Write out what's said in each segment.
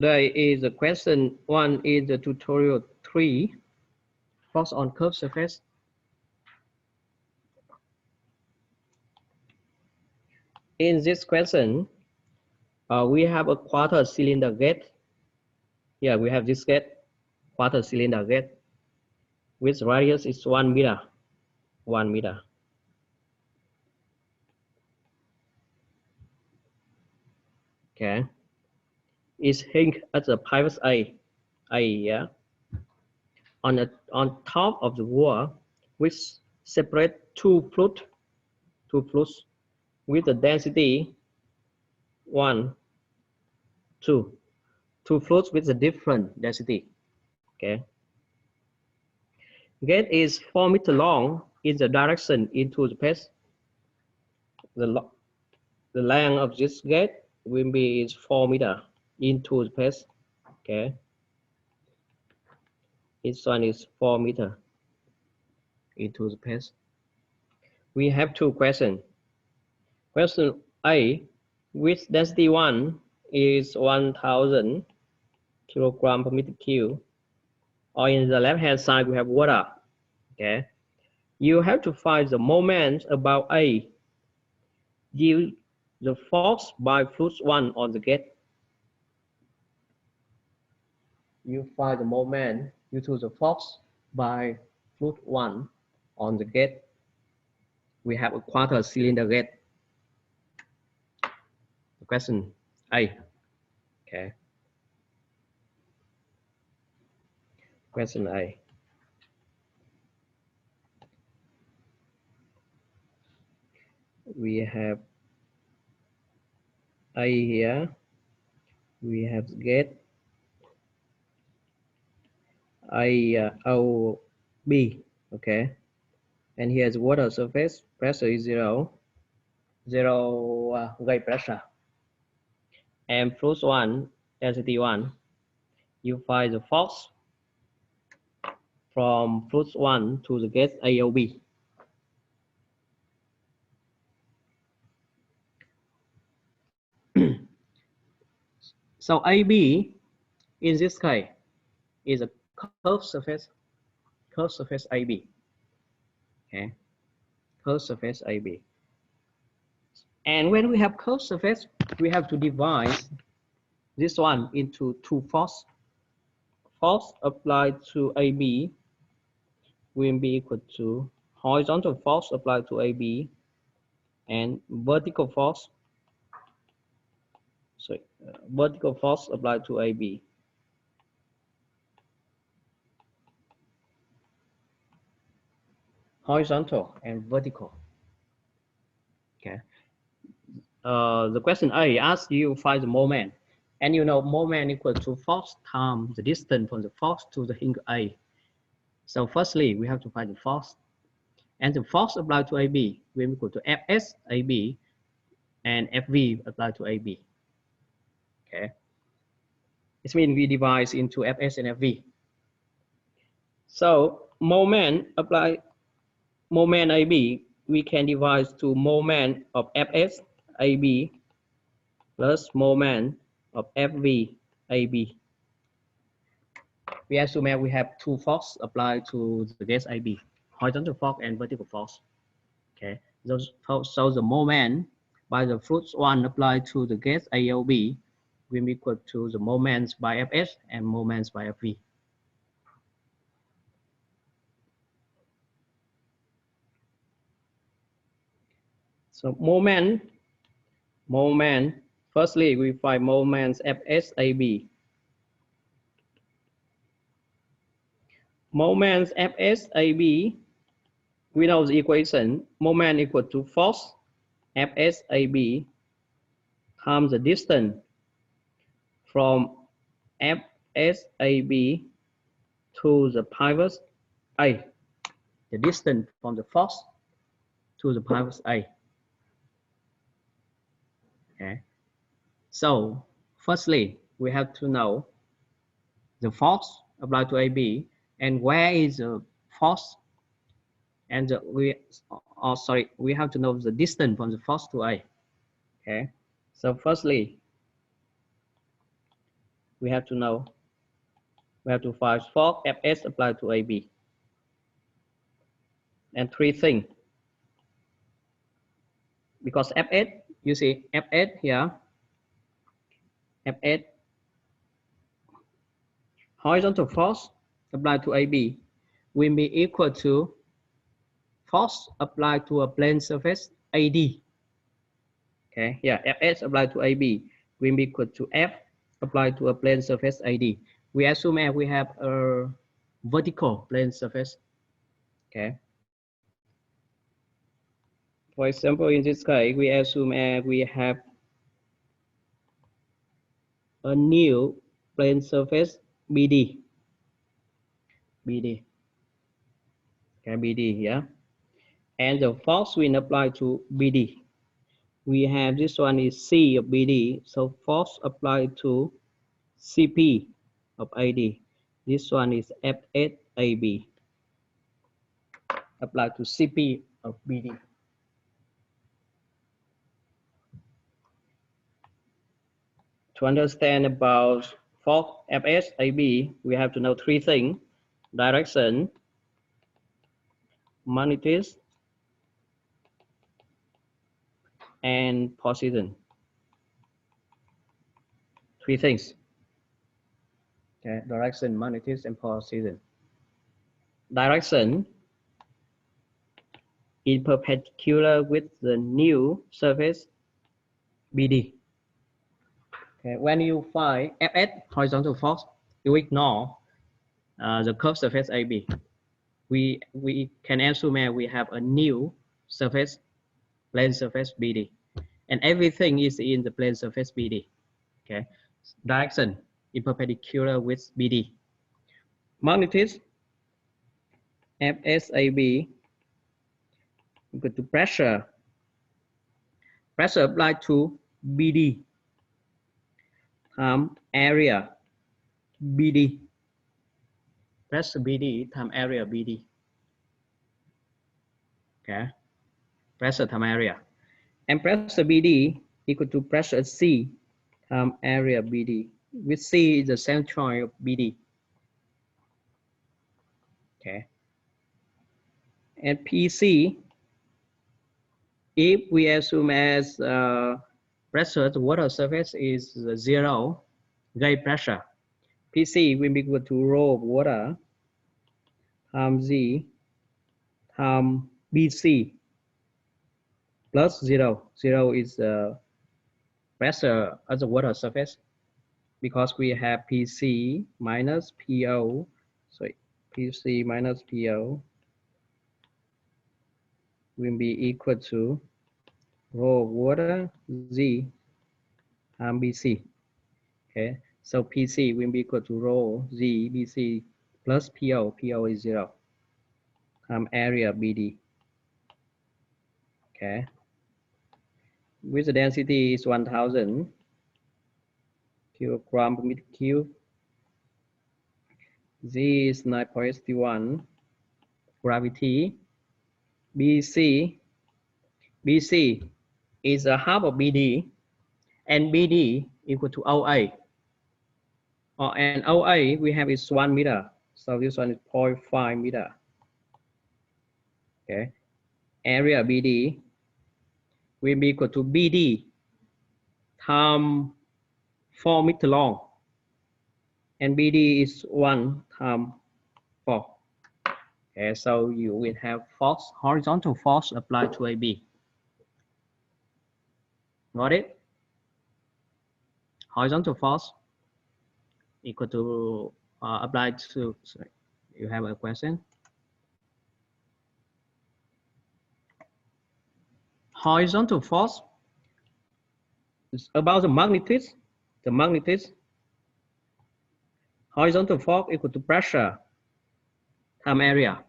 There is a question 1 in the tutorial 3, force on curved surface. In this question, we have a quarter cylinder gate. Here we have this gate, quarter cylinder gate, with radius is 1 meter. 1 meter. Okay. It's hinged at the pivot A. Yeah. On top of the wall, which separate two flutes with the density 1, 2. Two flutes with a different density. Okay. Gate is 4 meters long in the direction into the space. The length of this gate will be 4 meters into the space. Okay. This one is 4 meters into the space. We have two questions. Question A, with density 1 is 1000 kilogram per meter cube. Or in the left hand side, we have water. Okay. You have to find the moment about A. Due the force by flux 1 on the gate. You find the moment due to the force by flux 1 on the gate. We have a quarter cylinder gate. Question A. Okay. Question A. We have A here. We have gate A O B. Okay. And here's water surface. Pressure is zero gauge pressure. And flux 1, density 1. You find the force from flux 1 to the gate AOB. So AB in this case is a curved surface AB. Okay, curved surface AB. And when we have curved surface, we have to divide this one into two force. Force applied to AB will be equal to horizontal force applied to AB and vertical force. Vertical force applied to AB. Horizontal and vertical. Okay. The question A asks you find the moment, and you know moment equal to force times the distance from the force to the hinge A. So firstly, we have to find the force, and the force applied to AB will be equal to Fs AB and Fv applied to AB. Okay. It means we divide into Fs and Fv. So moment applied, moment AB, we can divide to moment of Fs AB plus moment of Fv AB. We assume we have two forces applied to the gas AB, horizontal force and vertical force. Okay, so the moment by the flux 1 applied to the gas AOB will be equal to the moments by Fs and moments by Fv. So moment, firstly we find moments Fs AB. Moments Fs AB, we know the equation, moment equal to force Fs AB times the distance from Fs AB to the pivot A, the distance from the force to the pivot A. Okay. So firstly, we have to know the force applied to AB and where is the force, and we have to know the distance from the force to A. Okay. So firstly, we have to know. We have to find force Fs applied to AB. And three things. Because Fs, you see Fs here, Fs, horizontal force applied to AB will be equal to force applied to a plane surface AD. Okay, yeah, Fs applied to AB will be equal to F applied to a plane surface AD. We assume F we have a vertical plane surface. Okay. For example, in this case, we assume F we have a new plane surface BD. BD. Okay, BD, yeah. And the force will apply to BD. We have this one is C of BD, so force applied to CP of AD. This one is FSAB applied to CP of BD. To understand about force FSAB, we have to know three things: direction, magnitude, and position. Three things. Okay, direction, magnitude, and position. Direction is perpendicular with the new surface BD. Okay, when you find Fs, horizontal force, you ignore the curved surface AB. We can assume we have a new surface, plane surface BD, and everything is in the plane surface BD. Okay, direction is perpendicular with BD. Magnitude FSAB equal to pressure applied to BD times area BD. Pressure BD times area BD. Okay, pressure times area. And pressure BD equal to pressure C times area BD. With C is the centroid of BD. Okay. And PC, if we assume as pressure the water surface is 0 gauge pressure, PC will be equal to rho of water times Z times BC plus 0. 0 is pressure at the water surface because we have PC minus PO. So PC minus PO will be equal to rho of water Z times BC. Okay, so PC will be equal to rho Z BC plus PO. PO is 0 times area BD. Okay, with the density is 1000 kilogram per meter cube. Z is 9.61. Gravity. BC is a half of BD, and BD equal to OA. And OA we have is 1 meter, so this one is 0.5 meter. Okay, area BD will be equal to BD times 4 meter long, and BD is 1 times 4. Okay, so you will have force, horizontal force applied to AB. Got it? Horizontal force equal to applied to, sorry, you have a question? Horizontal force is about the magnitude. The magnitude. Horizontal force equal to pressure times area.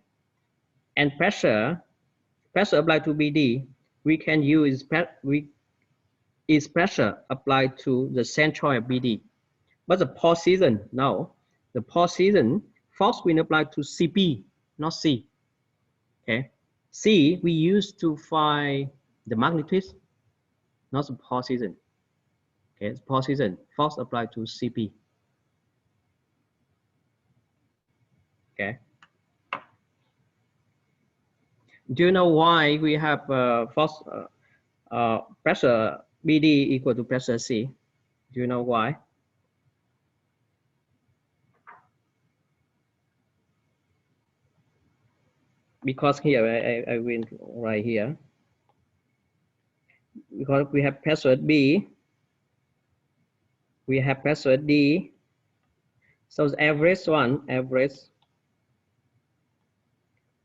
And pressure applied to BD, we can use pressure applied to the centroid of BD. But the position, no. The position force will apply to CP, not C. Okay. C we use to find the magnitude, not the position. Okay, position force applied to CP. Do you know why we have force pressure BD equal to pressure C? Do you know why? Because here I will write here. Because we have pressure B, we have pressure D. So the average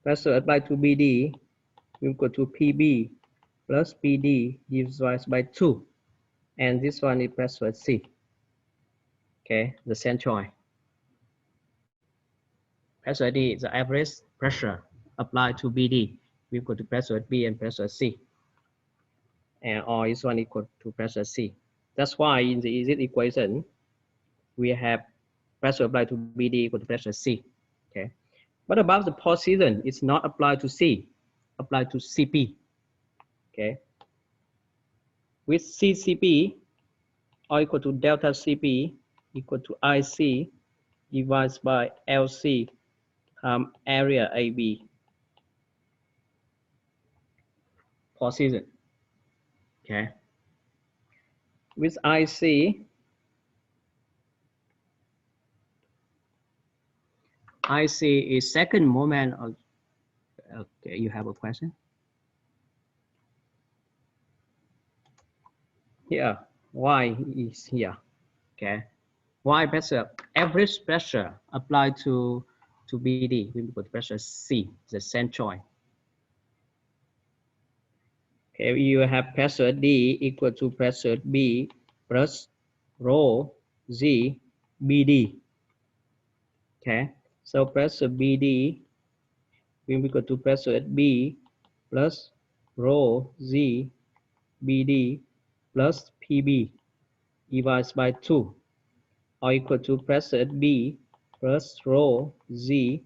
pressure applied to BD equal to PB plus PD divided by 2. And this one is pressure C. Okay, the centroid. Pressure D is the average pressure applied to BD equal to pressure B and pressure C. And or this one equal to pressure C. That's why in the easy equation, we have pressure applied to BD equal to pressure C. Okay. What about the position? It's not applied to C, applied to CP. Okay. With CCP or equal to delta CP equal to IC divided by LC times area AB. Position. Okay. With IC is second moment of, okay, you have a question? Here, Y is here, okay? Y pressure, average pressure applied to BD, we put pressure C, the centroid. Okay, you have pressure D equal to pressure B plus rho Z BD. Okay, so pressure BD will be equal to pressure B plus rho Z BD plus PB divided by 2 or equal to pressure B plus rho Z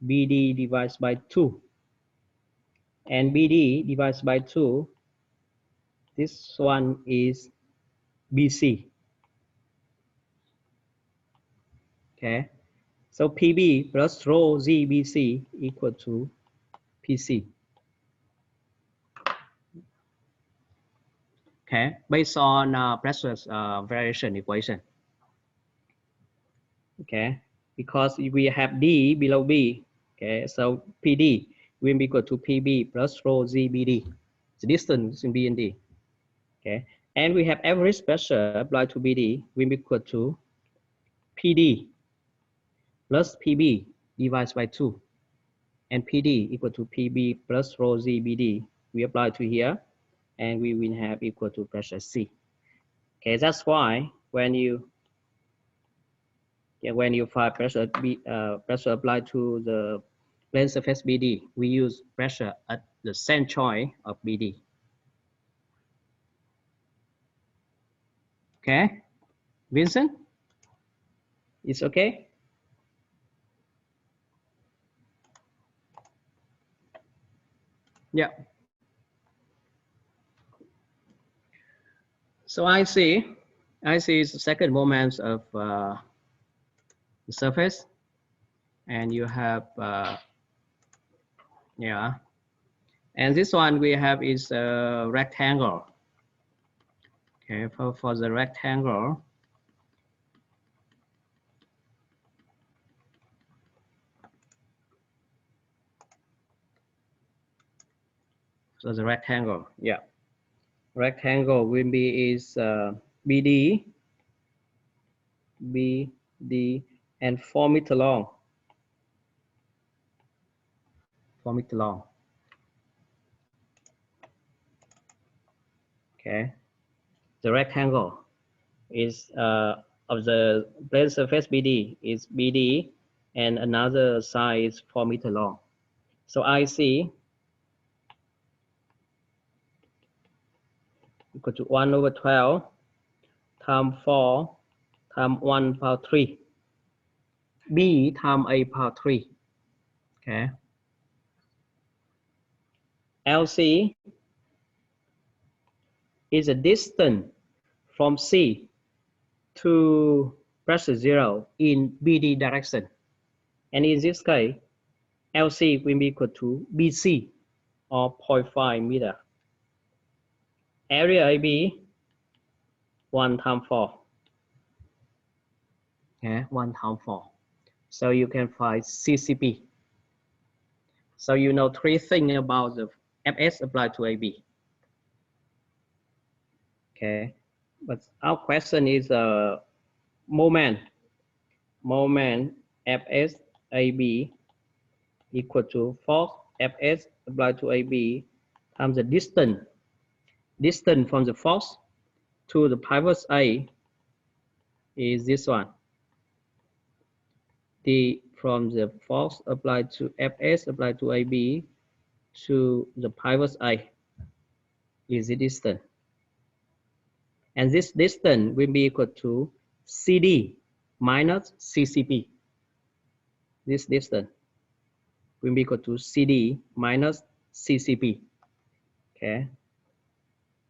BD divided by 2. And BD divided by 2, this one is BC. Okay, so PB plus rho ZBC equal to PC. Okay, based on pressure variation equation. Okay, because we have D below B. Okay, so PD will be equal to PB plus rho ZBD. The distance in B and D. Okay, and we have average pressure applied to BD will be equal to PD plus PB divided by 2. And PD equal to PB plus rho ZBD. We apply to here, and we will have equal to pressure C. Okay, that's why when you find pressure pressure applied to the plane surface BD, we use pressure at the centroid of BD. Okay, Vincent, it's okay. Yeah. So IC is the second moment of the surface, and you have yeah, and this one we have is a rectangle. Okay, for the rectangle, so the rectangle, yeah, rectangle will be is BD, and 4 meter long. 4 meter long. Okay, the rectangle is of the plane surface BD is BD, and another side is 4 meter long. So IC equal to 1/12 times 4 times 1 power 3. B times A power 3. Okay. LC is a distance from C to pressure 0 in BD direction. And in this case, LC will be equal to BC. or 0.5 meter. Area AB 1 times 4. Okay, 1 times 4. So you can find CCP. So you know three things about the FS applied to AB. Okay, but our question is moment Fs AB equal to force Fs applied to AB times the distance from the force to the pivot A is this one. From the force applied to Fs applied to AB to the pivot A is the distance. And this distance will be equal to CD minus CCP. This distance will be equal to CD minus CCP. Okay.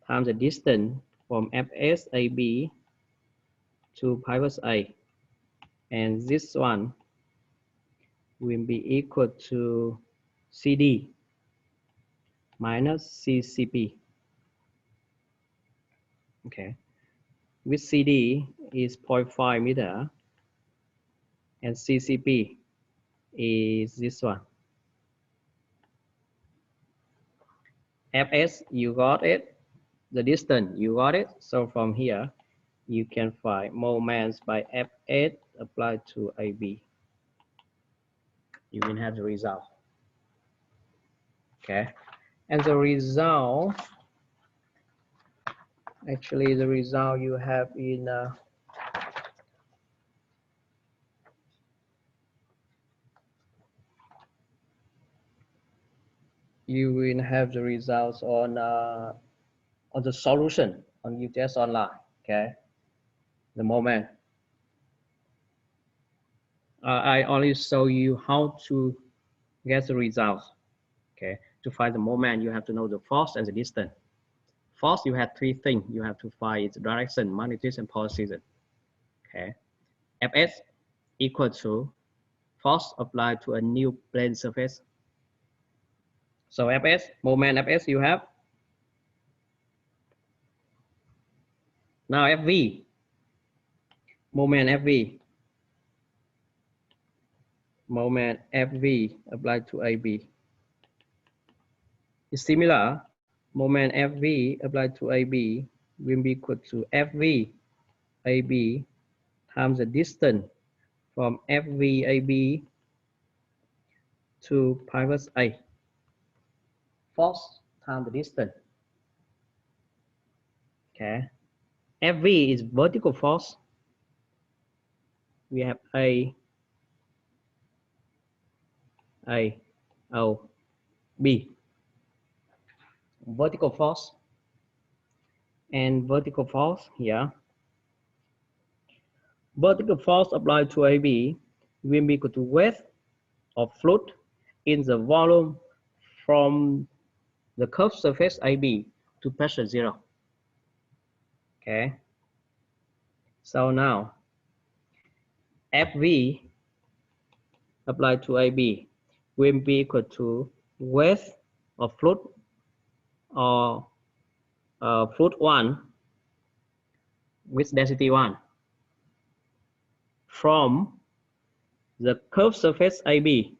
Times the distance from FSAB to pivot A. And this one will be equal to CD minus CCP. Okay. With CD is 0.5 meter and CCP is this one. Fs, you got it. The distance, you got it. So from here, you can find moments by Fs applied to AB. You will have the result. Okay. And the result, actually the result you have in you will have the results on the solution on UTS Online. Okay, the moment I only show you how to get the results. Okay, to find the moment, you have to know the force and the distance. Force, you have three things. You have to find its direction, magnitude, and position. Okay, Fs equal to force applied to a new plane surface. So Fs, moment Fs you have. Now Fv, moment Fv. Moment Fv applied to AB. Is similar. Moment Fv applied to AB will be equal to Fv AB times the distance from Fv AB to pivot A. Force times the distance. Okay. Fv is vertical force. We have A, O, B. Vertical force and vertical force here. Vertical force applied to AB will be equal to weight of fluid in the volume from the curved surface AB to pressure 0. Okay. So now Fv applied to AB will be equal to weight of fluid or fluid 1 with density 1 from the curved surface AB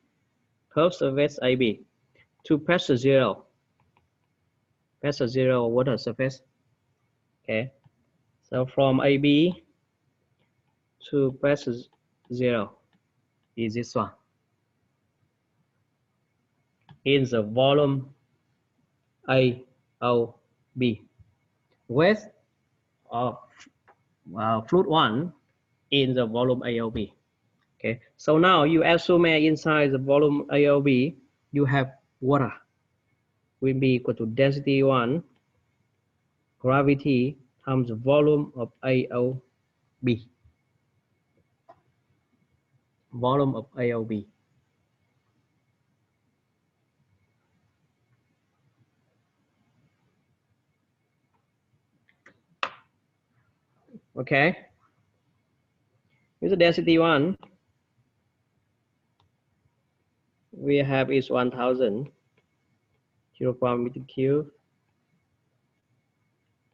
to pressure 0 water surface. Okay, so from AB to pressure 0 is this one in the volume AOB. Weight of fluid 1 in the volume AOB. Okay, so now you assume inside the volume AOB you have water will be equal to density 1 gravity times the volume of AOB. Volume of AOB. Okay, with the density 1 we have is 1000 0.1 meter cube.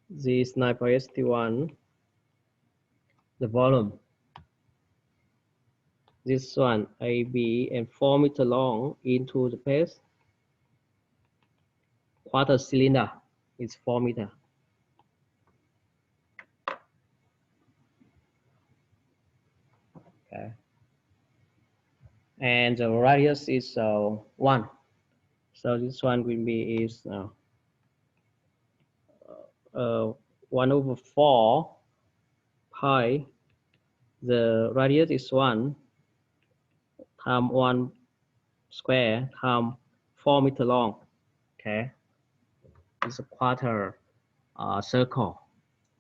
This is 9.81. The volume. This one AB and 4 meter long into the base. Quarter cylinder is 4 meter. Okay. And the radius is 1. So this one will be is 1/4 pi. The radius is 1 times 1 square times 4 meter long. Okay, it's a quarter circle.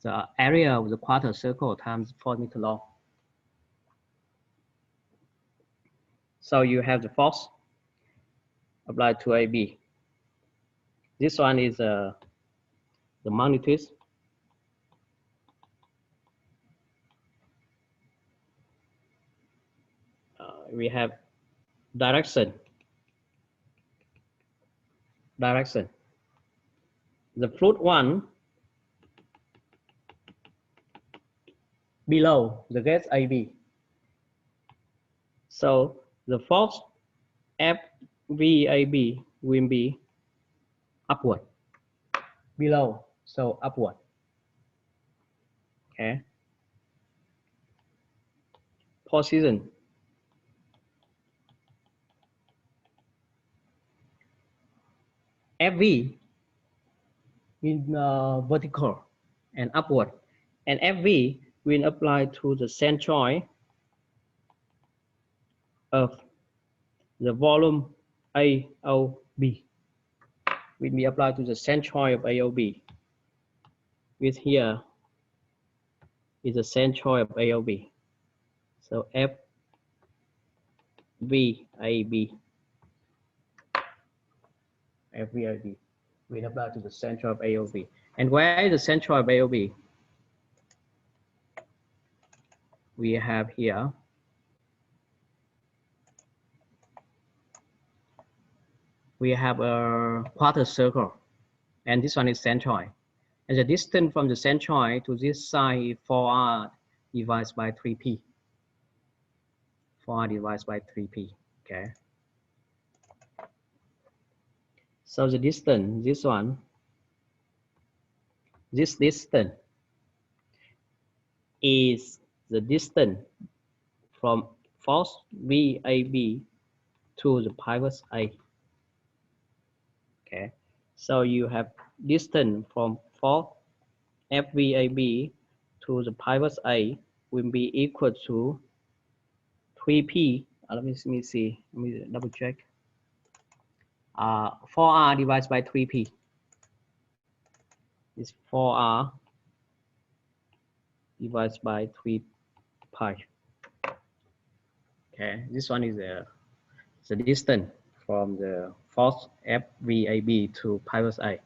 The area of the quarter circle times 4 meter long. So you have the force applied to AB. This one is the magnitude. We have direction. The fluid one below the gas AB. So the force FVAB will be upward. Below, so upward. Okay. Position. FV in vertical and upward, and FV will apply to the centroid of the volume AOB. Will be applied to the centroid of AOB. With here is the centroid of AOB. So FVAB will apply to the centroid of AOB. And where is the centroid of AOB? We have here we have a quarter circle, and this one is centroid. And the distance from the centroid to this side is 4r divided by 3p. 4r divided by 3p. Okay. So the distance, this one, this distance is the distance from force VAB to the pivot A. Okay, so you have distance from force FVAB to the pivot A will be equal to 3p. Let me see. Let me double check. 4r divided by 3p is 4r divided by 3 pi. Okay, this one is the distance from the force FVAB to pivot A.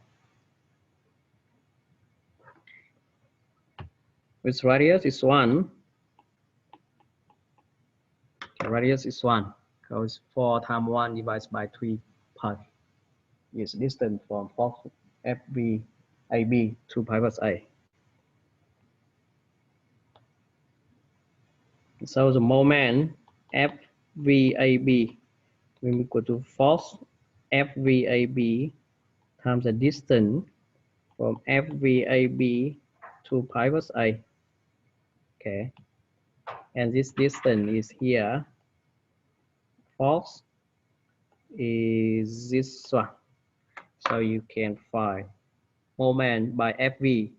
Which radius is 1. Okay, radius is 1. So it's 4 times 1 divided by 3 pi. Is distance from force FVAB to pivot A. So the moment FVAB will be equal to force FVAB times the distance from FVAB to pivot A. Okay, and this distance is here. Force is this one. So you can find moment by FVAB.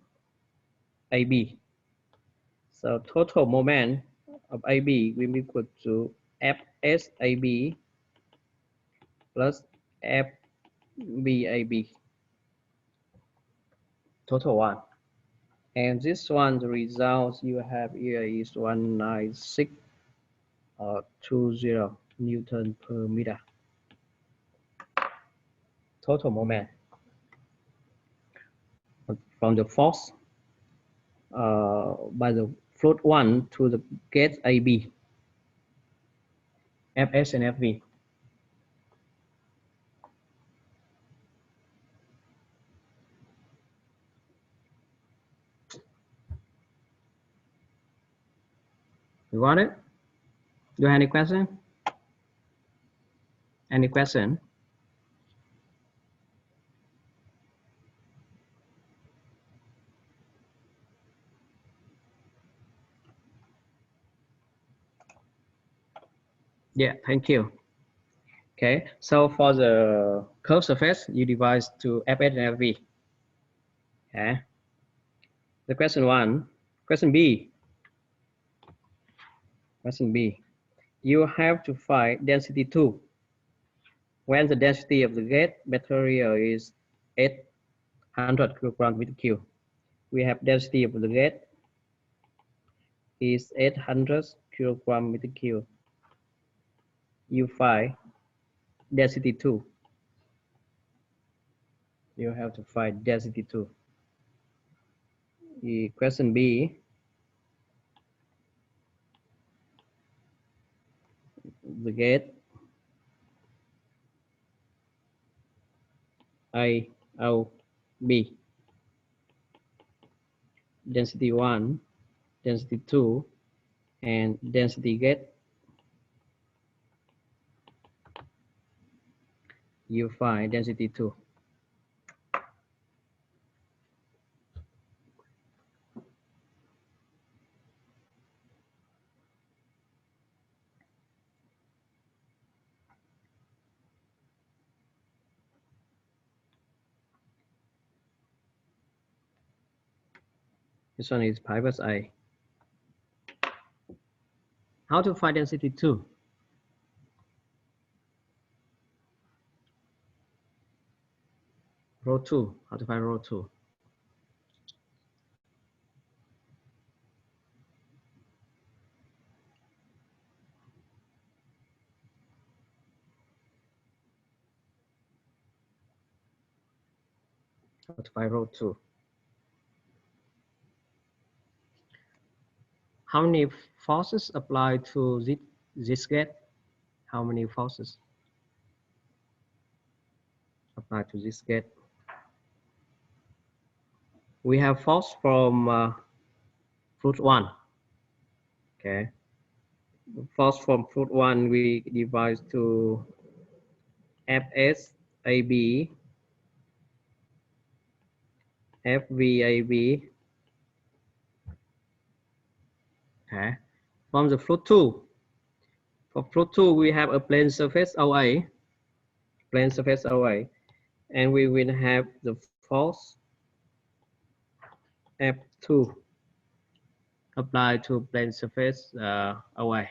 So total moment of AB will be equal to FSAB plus FVAB. Total one. And this one, the results you have here is 19620 Newton per meter. Total moment from the force by the fluid one to the gas AB, Fs and Fv. You want it? Do you have any question? Any question? Yeah, thank you. Okay, so for the curved surface, you divide to Fs and Fv. Okay. The question one, question B. Question B. You have to find density 2 when the density of the gate material is 800 kilograms meter cube. We have density of the gate is 800 kilogram meter cube. You find density 2. You have to find density 2. The question B, the gate A, O, B. Density 1, density 2, and density gate. You find density 2. This one is pivot A. How to find density 2? Row 2. How to find row 2? How to find row 2? How many forces apply to this gate? How many forces apply to this gate? We have force from fruit 1. Okay. Force from fruit 1 we divide to FSAB, FVAB. Okay. From the fruit 2. For fruit 2 we have a plane surface OA. Plane surface OA. And we will have the force F2 applied to plane surface OA.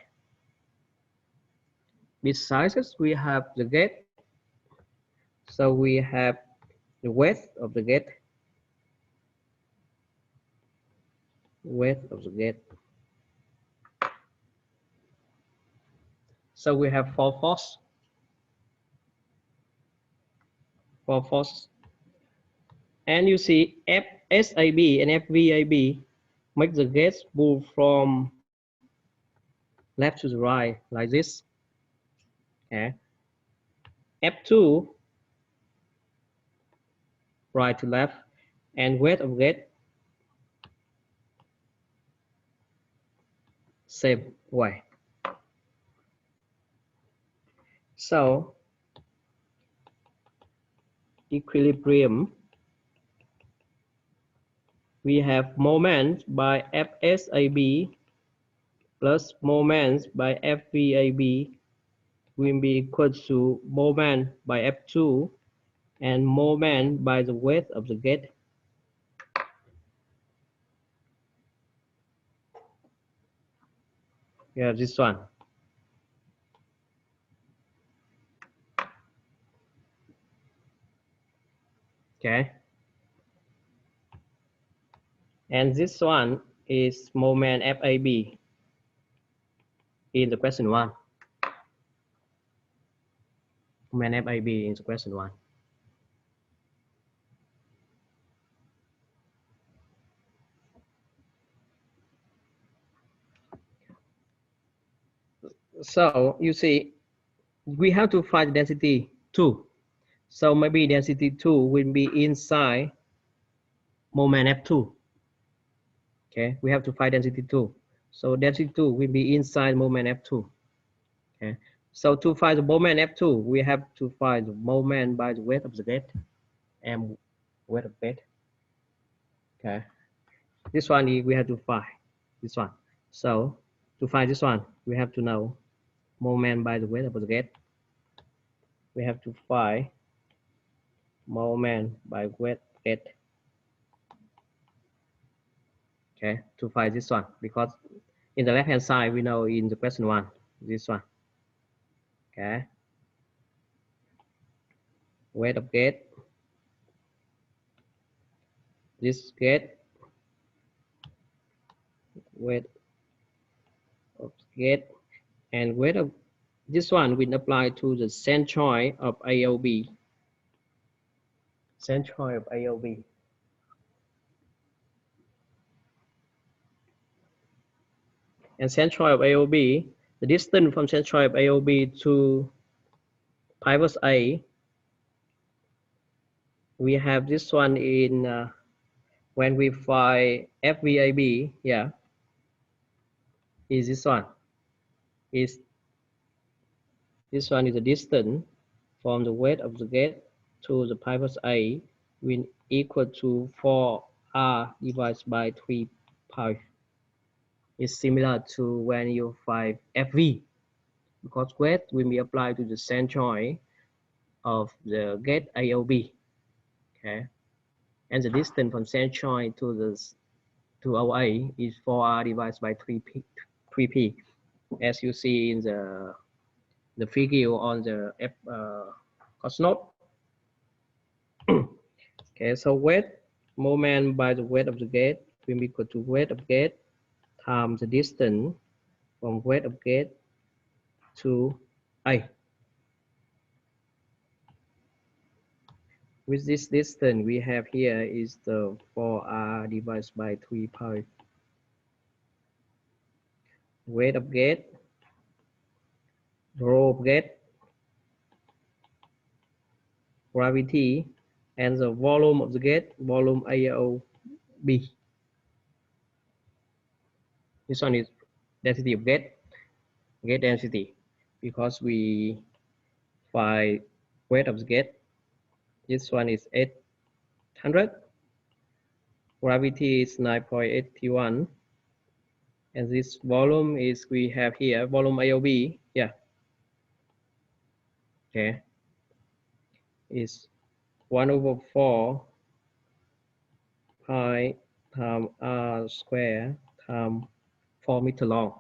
Besides, we have the gate. So we have the width of the gate. Width of the gate. So we have 4 forces. 4 forces. And you see FSAB and FVAB make the gates move from left to the right like this. Okay. F2 right to left, and weight of gate same way. So equilibrium, we have moment by FSAB plus moment by FVAB will be equal to moment by F2 and moment by the weight of the gate. Yeah, this one. Okay. And this one is moment FAB in the question 1. Moment FAB in the question 1. So you see, we have to find density 2. So maybe density 2 will be inside moment F2. Okay, we have to find density 2. So density 2 will be inside moment F2. Okay. So to find the moment F2, we have to find the moment by the weight of the gate and weight of gate. Okay. This one we have to find this one. So to find this one, we have to know moment by the weight of the gate. We have to find moment by weight gate. Okay, to find this one, because in the left hand side we know in the question one, this one. Okay, weight of gate, this gate, weight of gate, and weight of this one will apply to the centroid of AOB. Centroid of AOB. And centroid of AOB, the distance from centroid of AOB to pivot A, we have this one in when we find FVAB, yeah, is this one. Is this one is the distance from the weight of the gate to the pivot A will equal to 4R divided by 3 pi. It's similar to when you find FV, because weight will be applied to the centroid of the gate AOB. Okay, and the distance from centroid to OA is 4R divided by 3P, as you see in the figure on the course note. Okay, so weight moment by the weight of the gate will be equal to weight of gate times the distance from weight of gate to A. With this distance we have here is the 4R divided by 3 pi. Weight of gate, rho of gate, gravity, and the volume of the gate, volume AOB. This one is density of gate density, because we find weight of the gate. This one is 800, gravity is 9.81, and this volume is, we have here volume AOB, yeah, okay, is 1/4 pi times r square times 4 meter long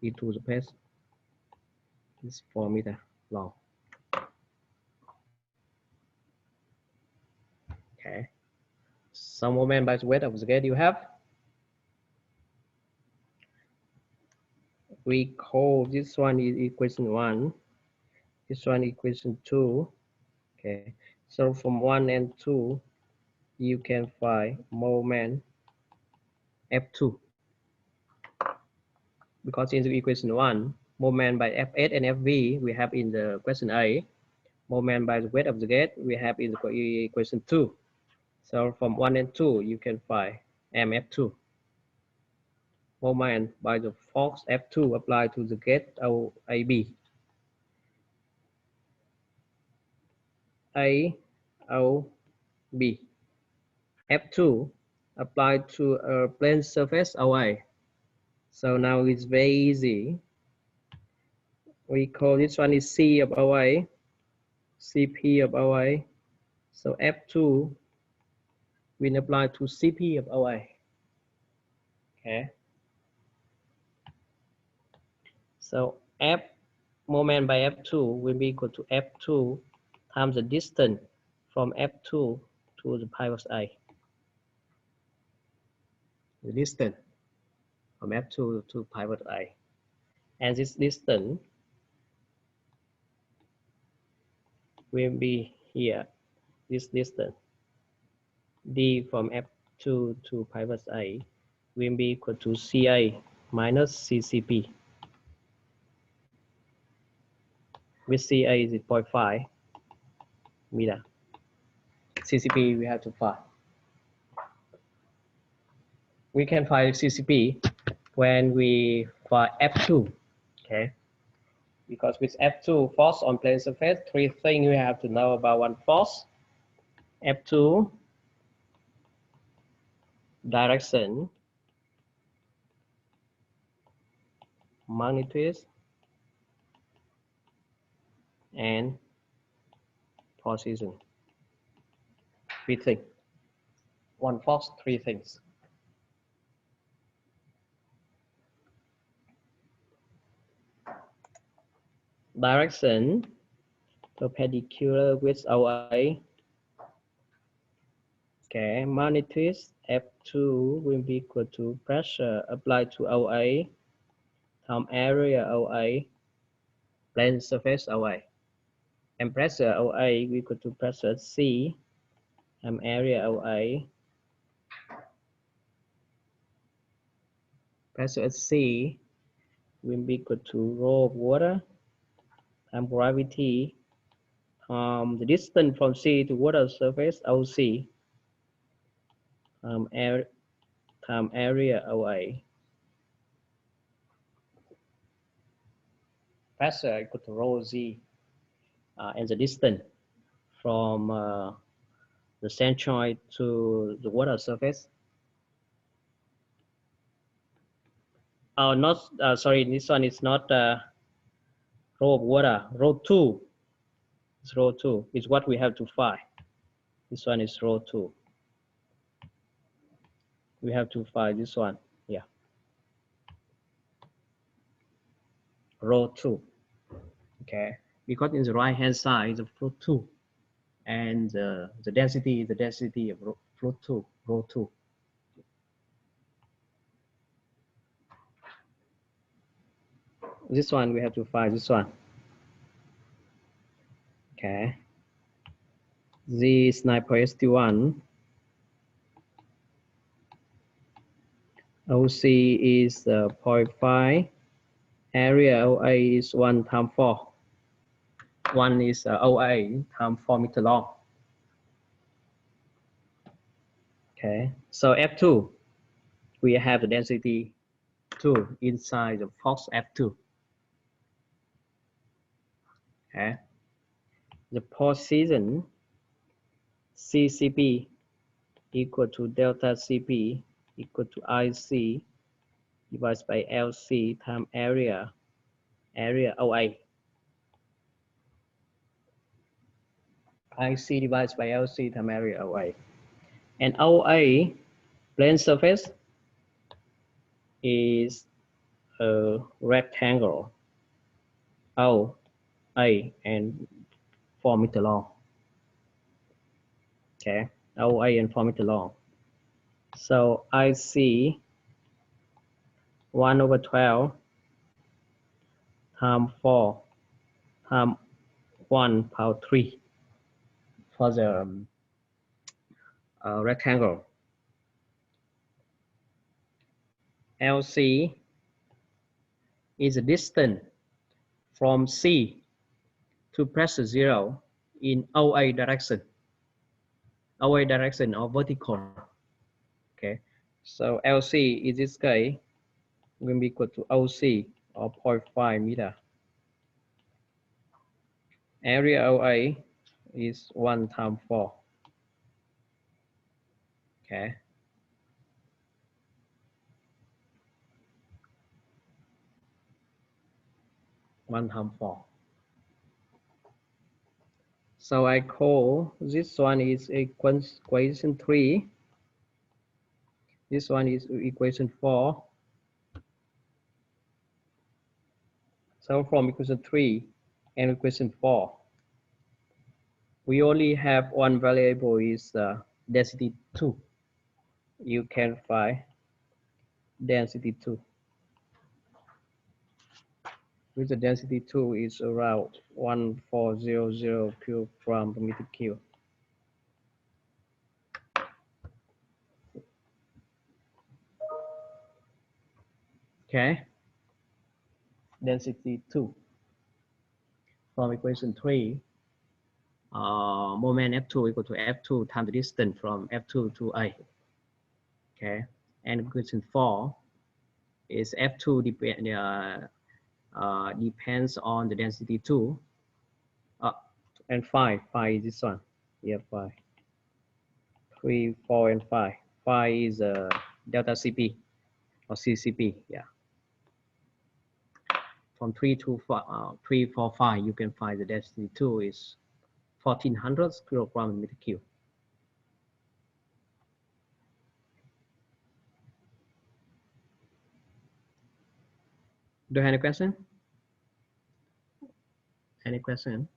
into the base is 4 meter long. Okay, some moment by the weight of the gate you have. We call this one is equation 1, this one equation 2. Okay, so from 1 and 2 you can find moment F2, because in the equation 1 moment by F8 and FV we have in the question A, moment by the weight of the gate we have in the equation 2. So from 1 and 2 you can find MF2, moment by the force F2 applied to the gate OAB. AOB. F2 applied to a plane surface OA. So now it's very easy. We call this one is C of OA, CP of OA. So F2 will apply to CP of OA. Okay. So F moment by F2 will be equal to F2 times the distance from F2 to the pivot A. The distance from F2 to pivot A. And this distance will be here, this distance D from F2 to pivot A will be equal to CA minus CCP. With CA is 0.5 meter. CCP we have to find. We can find CCP when we find F2, okay? Because with F2 force on plane surface, three things you have to know about one force. F2 direction, magnitude, and position. Three things. One force, three things. Direction perpendicular with OA. Okay, magnitude F2 will be equal to pressure applied to OA times area OA, plane surface OA. And pressure OA will equal to pressure C times area OA. Pressure at C will be equal to rho of water times gravity the distance from C to water surface OC times area OA. Pressure equal to rho Z and the distance from the centroid to the water surface. Oh, not sorry. This one is not rho of water. Rho 2. It's rho 2. It's what we have to find. This one is rho 2. We have to find this one. Yeah. Rho 2. Okay. Because in the right hand side is rho 2. And the density is the density of rho 2. Rho 2. This one we have to find this one. Okay. Z is 9.81. OC is 0.5. Area OA is 1 times 4. 1 is OA times 4 meter long. Okay. So F2, we have the density 2 inside the force F2. Okay. The position CCP equal to delta CP equal to IC divided by LC times area OA. IC divided by LC times area OA. And OA, plane surface, is a rectangle OA and 4 meter long. Okay, OA and 4 meter long. So IC 1/12 times 4 times 1 power 3 for the rectangle. LC is the distance from C to pressure 0 in OA direction. OA direction or vertical. Okay, so LC in this case will be equal to OC or 0.5 meter. Area OA is 1 times 4. Okay. One times 4. So I call this one is equation 3. This one is equation 4. So from equation 3 and equation 4, we only have one variable is density 2. You can find density 2. With the density 2 is around 1400 kilogram per meter cube. Okay, density 2. From equation 3, moment F2 equal to F2 times the distance from F2 to A. Okay, and equation 4, is F2 depends on the density 2. And 5 is this one. Yeah, 5. 3, 4, and 5. 5 is delta CP or CCP. Yeah. From 3 to 4, 3, 4, 5, you can find the density 2 is 1400 kilogram meter cube. Do you have any question? Any question?